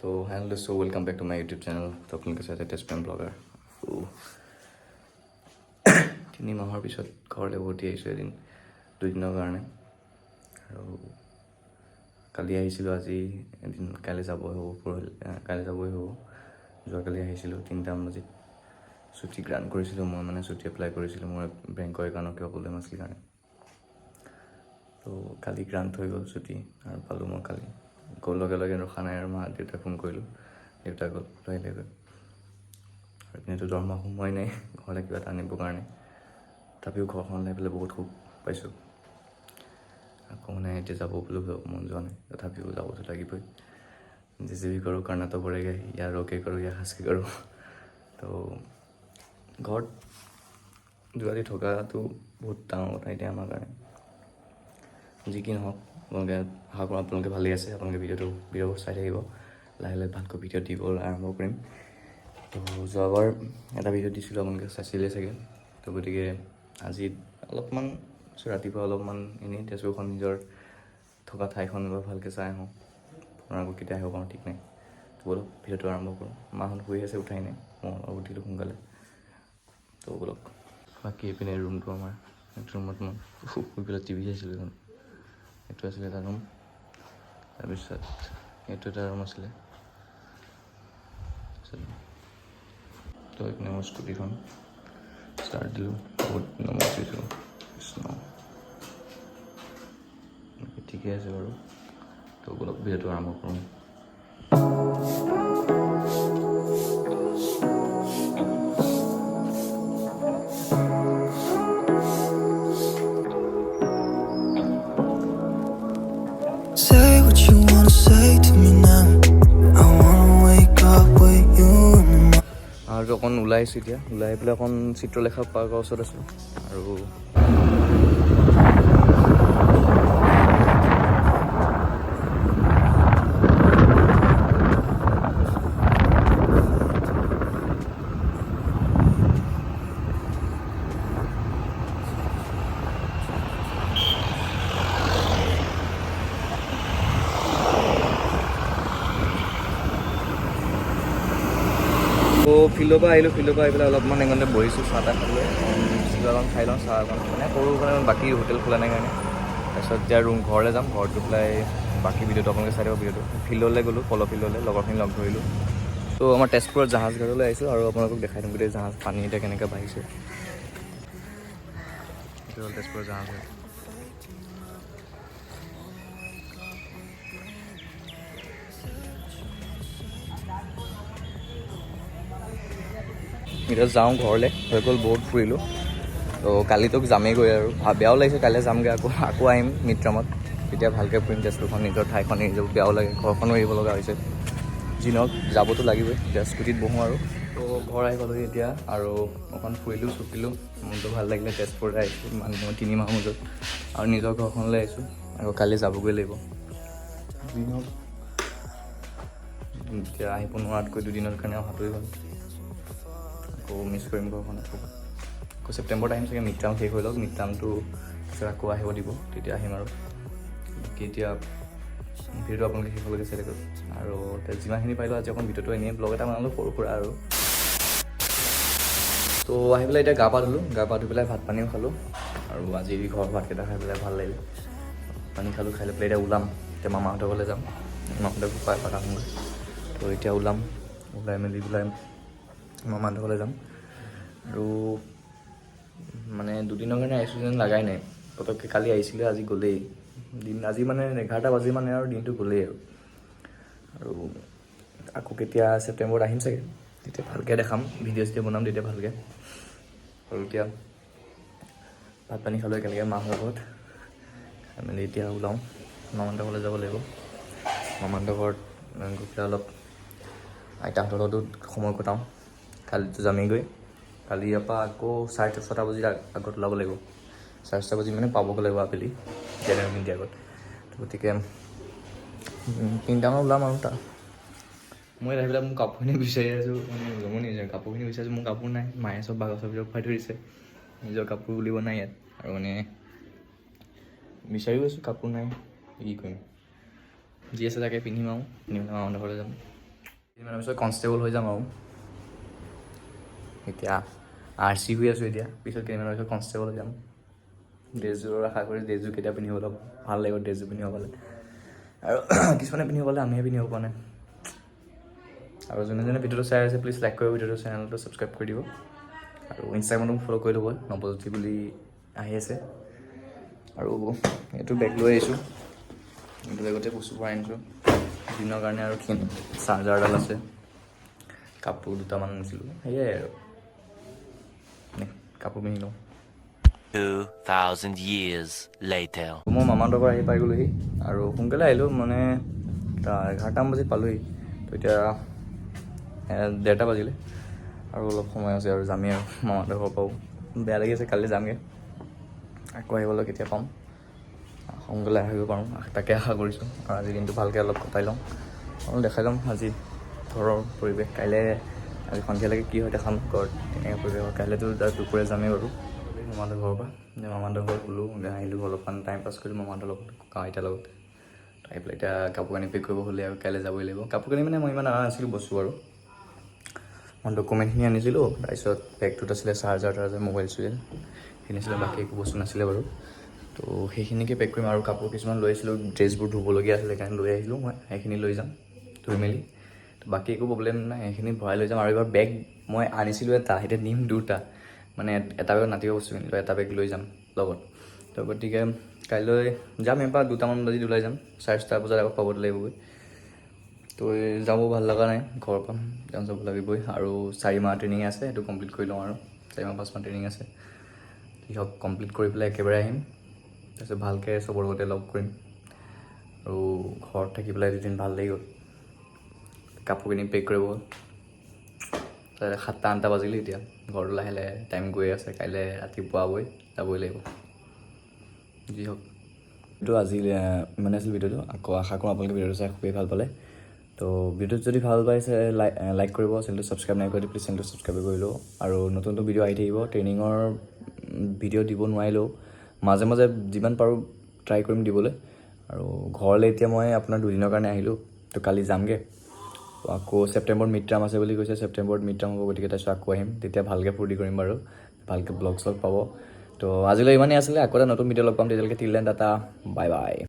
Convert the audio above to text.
तो हेलो दोस्तों, welcome back to my YouTube channel. तो আপোনালোকে চাইছে টেষ্ট পেন ব্লগাৰ। তিনি মাহৰ পিছত ঘৰলৈ উভতি আহিছোঁ এদিন দুদিনৰ কাৰণে। আৰু কালি আহিছিলোঁ, আজি এদিন, কাইলৈ যাবই হ'ব, কাইলৈ যাবই হ'ব। যোৱাকালি আহিছিলোঁ 3টামান বজাত। ছুটি গ্ৰাণ্ট কৰিছিলোঁ মই, মানে ছুটি এপ্লাই কৰিছিলোঁ মোৰ বেংকৰ একাউণ্টত কিবা প্ৰব্লেম আছিল কাৰণে। তো কালি গ্ৰাণ্ট হৈ গ'ল ছুটি আৰু পালোঁ মই কালি। গ'ল লগে লগে ৰখা নাই আৰু মা দেউতাক ফোন কৰিলোঁ, দেউতা গ'ল আহিলে গৈ। আৰু এনেইতো দৰমহা সোমোৱাই নাই ঘৰলৈ কিবা এটা আনিবৰ কাৰণে। তথাপিও ঘৰখনলৈ পেলাই বহুত সুখ পাইছোঁ। আকৌ মানে এতিয়া যাব বুলি মন যোৱা নাই, তথাপিও যাবতো লাগিবই। যি কৰোঁ কৰনা তো পড়েগা, ইয়া ৰ'কে কৰোঁ ইয়া হাঁচকে কৰোঁ। তো ঘৰত যোৱালি থকাটো বহুত ডাঙৰ কথা এতিয়া আমাৰ কাৰণে। যি কি নহওক, আপোনালোকে আশা কৰোঁ আপোনালোকে ভালেই আছে। আপোনালোকে ভিডিঅ'বোৰ চাই থাকিব, লাহে লাহে ভালকৈ ভিডিঅ' দিব আৰম্ভ কৰিম। তো যোৱাবাৰ এটা ভিডিঅ' দিছিলোঁ, আপোনালোকে চাইছিলে চাগে। তো গতিকে আজি অলপমান ৰাতিপুৱা অলপমান এনেই তেজপুৰখন নিজৰ থকা ঠাইখন এবাৰ ভালকৈ চাই আহোঁ। আপোনাৰ আকৌ কেতিয়া আহিব পাৰোঁ ঠিক নাই। তো বলক ভিডিঅ'টো আৰম্ভ কৰোঁ। মাহঁত শুই আছে, উঠাই নাই, মই অলপ উঠিলোঁ সোনকালে। তো বলক। বাকী এইপিনে ৰুমটো আমাৰ, এইটো ৰুমত মই শুই পেলাই টিভি চাইছিলোঁ এখন। এইটো আছিলে এটা ৰুম, তাৰপিছত এইটো এটা ৰুম আছিলে। তো এইপিনে মোৰ স্কুটিখন ষ্টাৰ্ট দিলোঁ, বহুত নম্বৰ দিছোঁ, কৃষ্ণ ঠিকে আছে বাৰু। তো অলপ ভিডিঅ'টো আৰম্ভ কৰোঁ। Say what you wanna say to me now. I wanna wake up with you in the morning. আৰু অকণ ওলাই আহিছোঁ এতিয়া, ওলাই আহি পেলাই অকণ চিত্ৰলেখা পাৰ্কৰ ওচৰত আছোঁ। আৰু ফিল্ডৰ পৰা আহিলোঁ, ফিল্ডৰ পৰা আহি পেলাই অলপমান এইখনতে বহিছোঁ, চাহ তাহ খালোঁ, কিবা অকণ খাই লওঁ, চাহ অকণ মানে সৰু মানে বাকী হোটেল খোলা নাই কাৰণে। তাৰপিছত এতিয়া ঘৰলৈ যাম, ঘৰত গৈ পেলাই বাকী ভিডিঅ'টো আপোনালোকে চাই দিব ভিডিঅ'টো। ফিল্ডলৈ গ'লোঁ, পল' ফিল্ডলৈ, লগৰখিনি লগ ধৰিলোঁ। তো আমাৰ তেজপুৰত জাহাজ ঘাটলৈ আহিছোঁ আৰু আপোনালোকক দেখাই দিম গোটেই জাহাজ পানী এতিয়া কেনেকৈ বাঢ়িছে। এইটো হ'ল তেজপুৰৰ জাহাজ ঘাট। এতিয়া যাওঁ ঘৰলৈ, হৈ গ'ল বহুত ফুৰিলোঁ। তো কালিতো যামেইগৈ আৰু বেয়াও লাগিছে, কাইলৈ যামগৈ আকৌ আহিম মিত্ৰামত। তেতিয়া ভালকৈ ফুৰিম তেজপুৰখন, নিজৰ ঠাইখন এৰি যাব বেয়াও লাগে, ঘৰখনো এৰিব লগা হৈছে। যি নহওক যাবতো লাগিবই। এতিয়া স্কুটিত বহোঁ আৰু। তো ঘৰ আহি পালোঁহি এতিয়া, আৰু অকণ ফুৰিলোঁ চুপিলোঁ, মনটো ভাল লাগিলে। তেজপুৰলৈ আহিছোঁ মই 3 মাহৰ মূৰত, আৰু নিজৰ ঘৰখনলৈ আহিছোঁ। আকৌ কালি যাবগৈ লাগিব। যি নহওক এতিয়া আহিব নোৱাৰাতকৈ দুদিনৰ কাৰণে অহাটোৱেই ভাল। আকৌ মিছ কৰিম ঘৰখন। আকৌ ছেপ্টেম্বৰত আহিম চাগে, মিড টাৰ্ম শেষ হৈ লওক, মিড টাৰ্মটো পিছত আকৌ আহিব দিব, তেতিয়া আহিম আৰু। বাকী এতিয়া ভিডিঅ'টো আপোনালোকে শেষলৈকে চাই থাকক। আৰু যিমানখিনি পাৰিলোঁ আজি অকণ ভিডিঅ'টো এনেই ব্লগ এটা বনালোঁ সৰু সুৰা আৰু। তো আহি পেলাই এতিয়া গা পা ধুলোঁ, গা পা ধুই পেলাই ভাত পানীও খালোঁ। আৰু আজি ঘৰৰ ভাতকেইটা খাই পেলাই ভাল লাগিলে। পানী খালোঁ, খাই লৈ পেলাই এতিয়া ওলাম, এতিয়া মামাহঁতৰ ঘৰলৈ যাম, মামাহঁতক পাই পাতা আহোঁগৈ। তো এতিয়া ওলাই মেলি পেলাই মামাহঁতৰ ঘৰলৈ যাম। আৰু মানে দুদিনৰ কাৰণে আহিছোঁ যেন লাগাই নাই, পটককৈ কালি আহিছিলোঁ, আজি গ'লেই দিন। আজি মানে 11টা বাজি মানে আৰু দিনটো গ'লেই আৰু আকৌ কেতিয়া ছেপ্টেম্বৰত আহিম চাগে, তেতিয়া ভালকৈ দেখাম, ভিডিঅ' চিডিঅ' বনাম তেতিয়া ভালকৈ। আৰু এতিয়া ভাত পানী খালোঁ একেলগে মাহঁতৰ ঘৰত, খাই মেলি এতিয়া ওলাওঁ, মামাহঁতৰ ঘৰলৈ যাব লাগিব। মামাহঁতৰ ঘৰত গৈ পেলাই অলপ আইতাহঁতৰ লগতো সময় কটাওঁ। কালিতো যামেইগৈ, কালি ইয়াৰ পৰা আকৌ 6:30 বজাৰ আগত ওলাব লাগিব। 6:30 বাজি মানে পাবগৈ লাগিব আবেলি, 11 মিনিট আগত। গতিকে 3টামানত ওলাম আৰু তাৰ। মই আহি পেলাই মোৰ কাপোৰখিনি বিচাৰি আছোঁ, মানে জমনি যায়, কাপোৰখিনি বিচাৰিছোঁ, মোৰ কাপোৰ নাই। মায়ে চব বাগচৰ ভিতৰত ভৰাই থৈ দিছে, নিজৰ কাপোৰ বুলিব নাই ইয়াত। আৰু মানে বিচাৰিও আছোঁ, কাপোৰ নাই, কি কৰিম, যি আছে তাকে পিন্ধিম আৰু। পিন্ধি পেলাই মামাহঁতৰ ঘৰলৈ যাম। কেইদিনমানৰ পিছত কনষ্টেবল হৈ যাম আৰু এতিয়া RC হৈ আছোঁ এতিয়া পিছত কেইদিনমানৰ পিছত কনষ্টেবল হৈ যাম ড্ৰেছযোৰৰ আশা কৰি ড্ৰেছযোৰ কেতিয়া পিন্ধিব অলপ ভাল লাগিব ড্ৰেছযোৰ পিন্ধিব পালে আৰু কিছুমানে পিন্ধিব পালে আমিহে পিন্ধিব পৰা নাই আৰু যোনে যোনে ভিডিঅ'টো চাই আছে প্লিজ লাইক কৰিব ভিডিঅ'টো চেনেলটো ছাবস্ক্ৰাইব কৰি দিব আৰু ইনষ্টাগ্ৰামতো ফ'ল' কৰি ল'ব নৱজ্যোতি বুলি আহি আছে আৰু এইটো বেগ লৈ আহিছোঁ এইটো বেগতে বস্তু ভৰাই আনিছোঁ দিনৰ কাৰণে আৰু চাৰ্জাৰডাল আছে কাপোৰ দুটামান আনিছিলোঁ সেয়াই আৰু কাপোৰ পিন্ধি লওঁ 2,000 years later. মই মামাহঁতৰ পৰা আহি পাই গ'লোহি আৰু সোনকালে আহিলোঁ মানে 11টামান বজাত পালোহি তো এতিয়া 1:30 বাজিলে আৰু অলপ সময় আছে আৰু যামেই আৰু মামাহঁতৰ ঘৰৰ পৰাও বেয়া লাগি আছে কালি যামগৈ আকৌ আহিবলৈ কেতিয়া পাম সোনকালে আহিব পাৰোঁ তাকে আশা কৰিছোঁ আৰু আজিৰ দিনটো ভালকৈ অলপ কটাই লওঁ অলপ দেখাই ল'ম আজি ঘৰৰ পৰিৱেশ কাইলৈ আজি সন্ধিয়ালৈকে কি হয় দেখাম ঘৰত তেনেকৈ পৰিৱেশ কাইলৈতো দুপৰীয়া যামেই বাৰু মামাহঁতৰ ঘৰৰ পৰা মামাহঁতৰ ঘৰত গ'লোঁ আহিলোঁ অলপমান টাইম পাছ কৰিলোঁ মামাহঁতৰ লগত ককা আইতাৰ লগত আহি পেলাই এতিয়া কাপোৰ কানি পেক কৰিব হ'লে আৰু কাইলৈ যাবই লাগিব কাপোৰ কানি মানে মই ইমান অনা নাছিলোঁ বস্তু আৰু মই ডকুমেণ্টখিনি আনিছিলোঁ তাৰপিছত বেগটোত আছিলে চাৰ্জাৰ মোবাইল চুইল সেইখিনি আছিলে বাকী একো বস্তু নাছিলে বাৰু তো সেইখিনিকে পেক কৰিম আৰু কাপোৰ কিছুমান লৈ আহিছিলোঁ ড্ৰেছবোৰ ধুবলগীয়া আছিলে সেইকাৰণে লৈ আহিলোঁ মই সেইখিনি লৈ যাম ধুই মেলি তো বাকী একো প্ৰব্লেম নাই সেইখিনি ভৰাই লৈ যাম আৰু এইবাৰ বেগ মই আনিছিলোঁ এটা এতিয়া নিম দুটা মানে এটা বেগত নাতিব বস্তু কিনিলোঁ এটা বেগ লৈ যাম লগত তো গতিকে কাইলৈ যাম এবাৰ 2টামান বাজিত ওলাই যাম 4:30 বজাত আকৌ পাবতো লাগিবগৈ তো যাব ভাল লগা নাই ঘৰৰ পৰা যাব লাগিবই আৰু 4 মাহ ট্ৰেইনিং আছে সেইটো কমপ্লিট কৰি লওঁ আৰু 4 মাহ 5 মাহ ট্ৰেইনিং আছে কি হওক কমপ্লিট কৰি পেলাই একেবাৰে আহিম তাৰপিছত ভালকৈ চবৰ লগতে লগ কৰিম আৰু ঘৰত থাকি পেলাই দুদিন ভাল লাগিব কাপোৰ কিনি পেক কৰিব 7-8 বাজিলে এতিয়া ঘৰটো লাহে লাহে টাইম গৈ আছে কাইলৈ ৰাতিপুৱাবই যাবই লাগিব যি হওক এইটো আজি ইমানে আছিল ভিডিঅ'টো আকৌ আশা কৰোঁ আপোনালোকে ভিডিঅ'টো চাই খুবেই ভাল পালে তো ভিডিঅ'টো যদি ভাল পাইছে লাইক কৰিব চেনেলটো ছাবস্ক্ৰাইব নাই কৰি প্লিজ চেনেলটো ছাবস্ক্ৰাইব কৰি লওঁ আৰু নতুন নতুন ভিডিঅ' আহি থাকিব ট্ৰেইনিঙৰ ভিডিঅ' দিব নোৱাৰিলেও মাজে মাজে যিমান পাৰোঁ ট্ৰাই কৰিম দিবলৈ আৰু ঘৰলৈ এতিয়া মই আপোনাৰ 2 দিনৰ কাৰণে আহিলোঁ তো কালি যামগৈ আকৌ ছেপ্টেম্বৰত মিড টাৰ্ম আছে বুলি কৈছে ছেপ্টেম্বৰত মিড টাৰ্ম হ'ব গতিকে তাৰপিছত আকৌ আহিম তেতিয়া ভালকৈ ফূৰ্তি কৰিম বাৰু ভালকৈ ব্লগ চগ পাব তো আজিলৈ ইমানেই আছিলে আকৌ এটা নতুন ভিডিঅ' লগ পাম তেতিয়ালৈকে till then tata bye bye